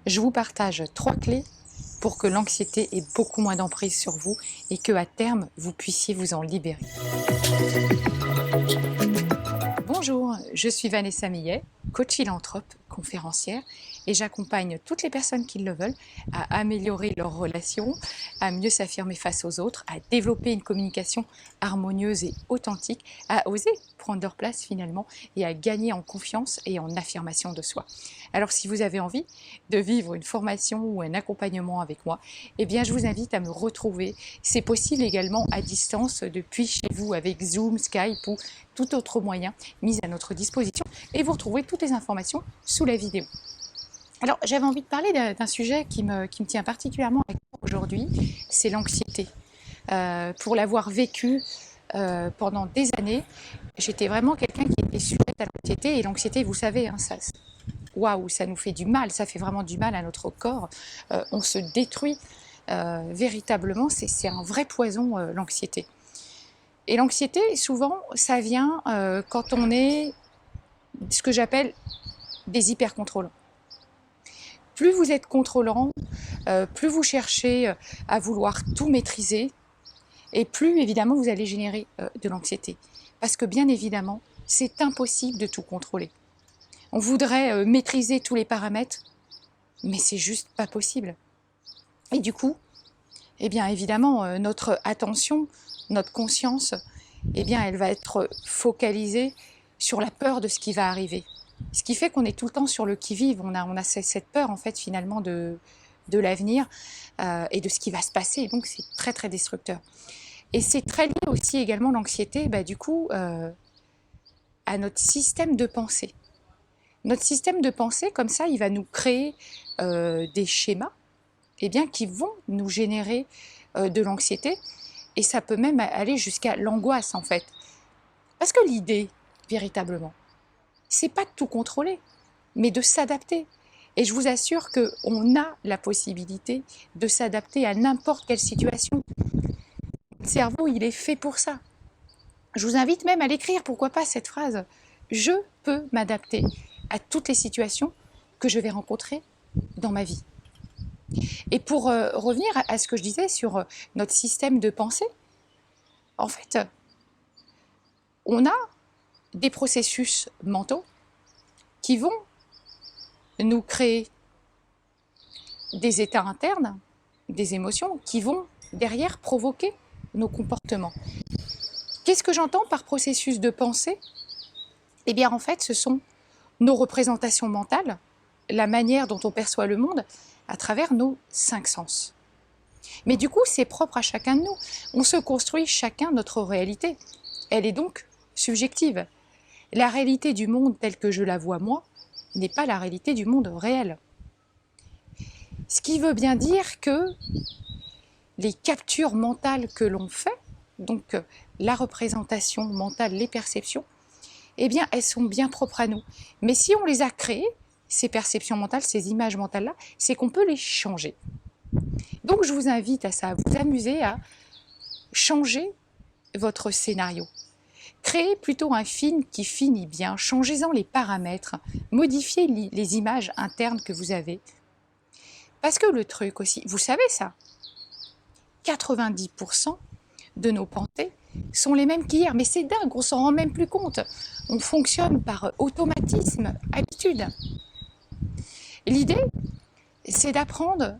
je vous partage 3 clés pour que l'anxiété ait beaucoup moins d'emprise sur vous et que à terme, vous puissiez vous en libérer. Bonjour, je suis Vanessa Millet, coach philanthrope, conférencière, et j'accompagne toutes les personnes qui le veulent à améliorer leurs relations, à mieux s'affirmer face aux autres, à développer une communication harmonieuse et authentique, à oser prendre leur place finalement et à gagner en confiance et en affirmation de soi. Alors si vous avez envie de vivre une formation ou un accompagnement avec moi, eh bien je vous invite à me retrouver. C'est possible également à distance depuis chez vous avec Zoom, Skype ou tout autre moyen mis à notre disposition et vous retrouverez toutes les informations sous la vidéo. Alors j'avais envie de parler d'un sujet qui me tient particulièrement à cœur aujourd'hui, c'est l'anxiété. Pour l'avoir vécu pendant des années, j'étais vraiment quelqu'un qui était sujette à l'anxiété et l'anxiété, vous savez, hein, waouh, ça nous fait du mal, ça fait vraiment du mal à notre corps, on se détruit véritablement, c'est un vrai poison l'anxiété. Et l'anxiété, souvent, ça vient quand on est ce que j'appelle des hyper-contrôlants. Plus vous êtes contrôlant, plus vous cherchez à vouloir tout maîtriser, et plus évidemment vous allez générer de l'anxiété. Parce que bien évidemment, c'est impossible de tout contrôler. On voudrait maîtriser tous les paramètres, mais c'est juste pas possible. Et du coup, eh bien évidemment, notre attention, notre conscience, eh bien elle va être focalisée sur la peur de ce qui va arriver. Ce qui fait qu'on est tout le temps sur le qui-vive, on a cette peur en fait finalement de l'avenir et de ce qui va se passer, et donc c'est très très destructeur. Et c'est très lié aussi également l'anxiété, du coup, à notre système de pensée. Notre système de pensée, comme ça, il va nous créer des schémas qui vont nous générer de l'anxiété, et ça peut même aller jusqu'à l'angoisse en fait. Parce que l'idée, véritablement, c'est pas de tout contrôler, mais de s'adapter. Et je vous assure qu'on a la possibilité de s'adapter à n'importe quelle situation. Le cerveau, il est fait pour ça. Je vous invite même à l'écrire, pourquoi pas cette phrase. Je peux m'adapter à toutes les situations que je vais rencontrer dans ma vie. Et pour revenir à ce que je disais sur notre système de pensée, en fait, on a des processus mentaux qui vont nous créer des états internes, des émotions qui vont derrière provoquer nos comportements. Qu'est-ce que j'entends par processus de pensée? Eh bien en fait, ce sont nos représentations mentales, la manière dont on perçoit le monde à travers nos 5 sens. Mais du coup, c'est propre à chacun de nous. On se construit chacun notre réalité. Elle est donc subjective. La réalité du monde telle que je la vois moi n'est pas la réalité du monde réel. Ce qui veut bien dire que les captures mentales que l'on fait, donc la représentation mentale, les perceptions, eh bien elles sont bien propres à nous. Mais si on les a créées, ces perceptions mentales, ces images mentales-là, c'est qu'on peut les changer. Donc je vous invite à ça, à vous amuser à changer votre scénario. Créez plutôt un film qui finit bien, changez-en les paramètres, modifiez les images internes que vous avez. Parce que le truc aussi, vous savez ça, 90% de nos pensées sont les mêmes qu'hier, mais c'est dingue, on s'en rend même plus compte. On fonctionne par automatisme, habitude. L'idée, c'est d'apprendre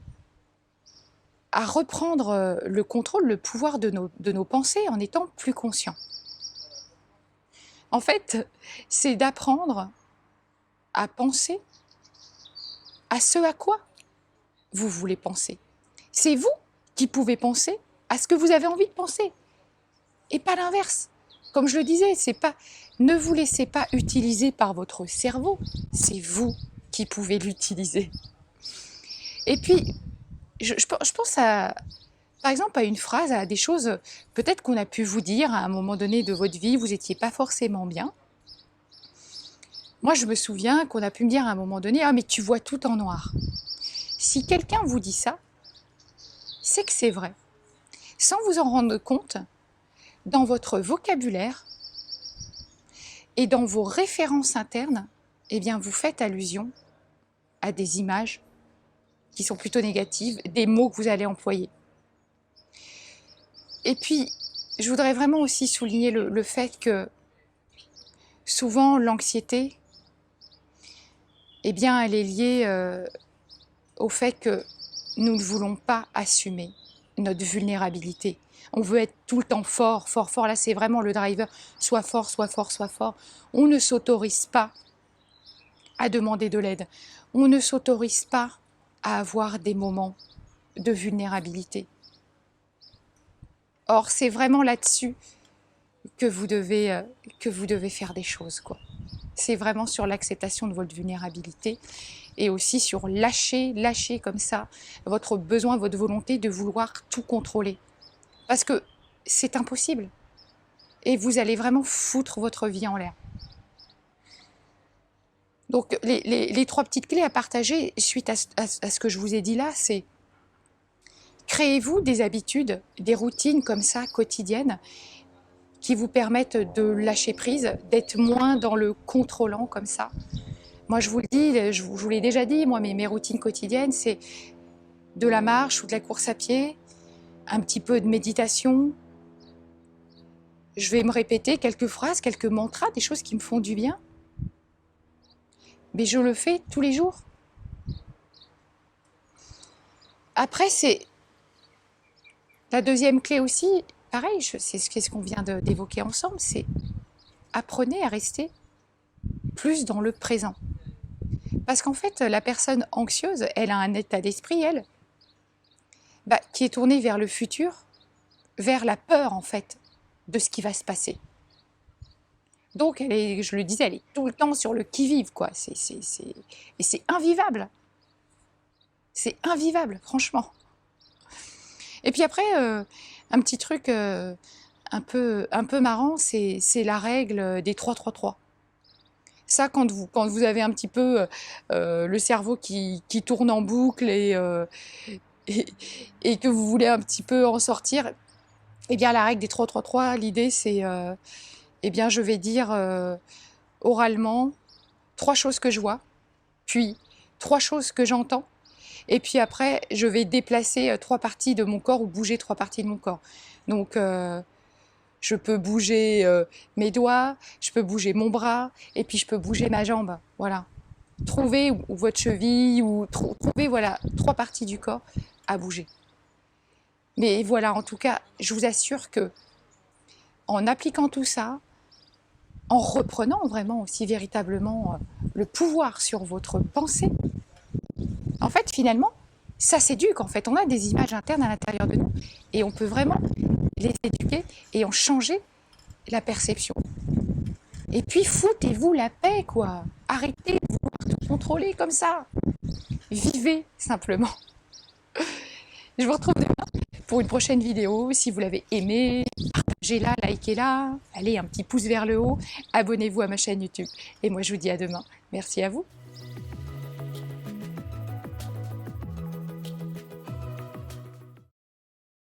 à reprendre le contrôle, le pouvoir de nos pensées en étant plus conscient. En fait, c'est d'apprendre à penser à ce à quoi vous voulez penser. C'est vous qui pouvez penser à ce que vous avez envie de penser, et pas l'inverse. Comme je le disais, ne vous laissez pas utiliser par votre cerveau, c'est vous qui pouvez l'utiliser. Et puis, je pense par exemple à une phrase, à des choses peut-être qu'on a pu vous dire à un moment donné de votre vie, vous n'étiez pas forcément bien. Moi, je me souviens qu'on a pu me dire à un moment donné, « Ah, mais tu vois tout en noir ». Si quelqu'un vous dit ça, c'est que c'est vrai. Sans vous en rendre compte, dans votre vocabulaire et dans vos références internes, eh bien, vous faites allusion à des images qui sont plutôt négatives, des mots que vous allez employer. Et puis, je voudrais vraiment aussi souligner le fait que souvent l'anxiété, eh bien, elle est liée au fait que nous ne voulons pas assumer notre vulnérabilité. On veut être tout le temps fort, fort, fort. Là, c'est vraiment le driver. Sois fort, sois fort, sois fort. On ne s'autorise pas à demander de l'aide. On ne s'autorise pas à avoir des moments de vulnérabilité. Or, c'est vraiment là-dessus que vous devez faire des choses, quoi. C'est vraiment sur l'acceptation de votre vulnérabilité et aussi sur lâcher comme ça votre besoin, votre volonté de vouloir tout contrôler. Parce que c'est impossible. Et vous allez vraiment foutre votre vie en l'air. Donc, les 3 petites clés à partager suite à ce que je vous ai dit là, c'est créez-vous des habitudes, des routines comme ça, quotidiennes, qui vous permettent de lâcher prise, d'être moins dans le contrôlant comme ça. Moi, je vous le dis, je vous l'ai déjà dit, moi, mes routines quotidiennes, c'est de la marche ou de la course à pied, un petit peu de méditation. Je vais me répéter quelques phrases, quelques mantras, des choses qui me font du bien. Mais je le fais tous les jours. Après, c'est la deuxième clé aussi, pareil, c'est ce qu'on vient d'évoquer ensemble, c'est apprenez à rester plus dans le présent. Parce qu'en fait, la personne anxieuse, elle a un état d'esprit, elle, qui est tourné vers le futur, vers la peur, en fait, de ce qui va se passer. Donc, je le disais, elle est tout le temps sur le qui-vive, quoi. Et c'est invivable. C'est invivable, franchement. Et puis après, un petit truc un peu marrant, c'est la règle des 3-3-3. Ça, quand vous avez un petit peu le cerveau qui tourne en boucle et que vous voulez un petit peu en sortir, eh bien la règle des 3-3-3, l'idée c'est, eh bien je vais dire oralement 3 choses que je vois, puis 3 choses que j'entends, et puis après je vais déplacer 3 parties de mon corps ou bouger 3 parties de mon corps. Donc je peux bouger mes doigts, je peux bouger mon bras, et puis je peux bouger ma jambe. Voilà. Trouvez ou votre cheville, ou trouvez voilà 3 parties du corps à bouger. Mais voilà, en tout cas, je vous assure que en appliquant tout ça, en reprenant vraiment aussi véritablement le pouvoir sur votre pensée, en fait, finalement, ça s'éduque. En fait, on a des images internes à l'intérieur de nous et on peut vraiment les éduquer et en changer la perception. Et puis, foutez-vous la paix, quoi. Arrêtez de vouloir tout contrôler comme ça. Vivez simplement. Je vous retrouve demain pour une prochaine vidéo. Si vous l'avez aimée, partagez-la, likez-la. Allez, un petit pouce vers le haut. Abonnez-vous à ma chaîne YouTube. Et moi, je vous dis à demain. Merci à vous.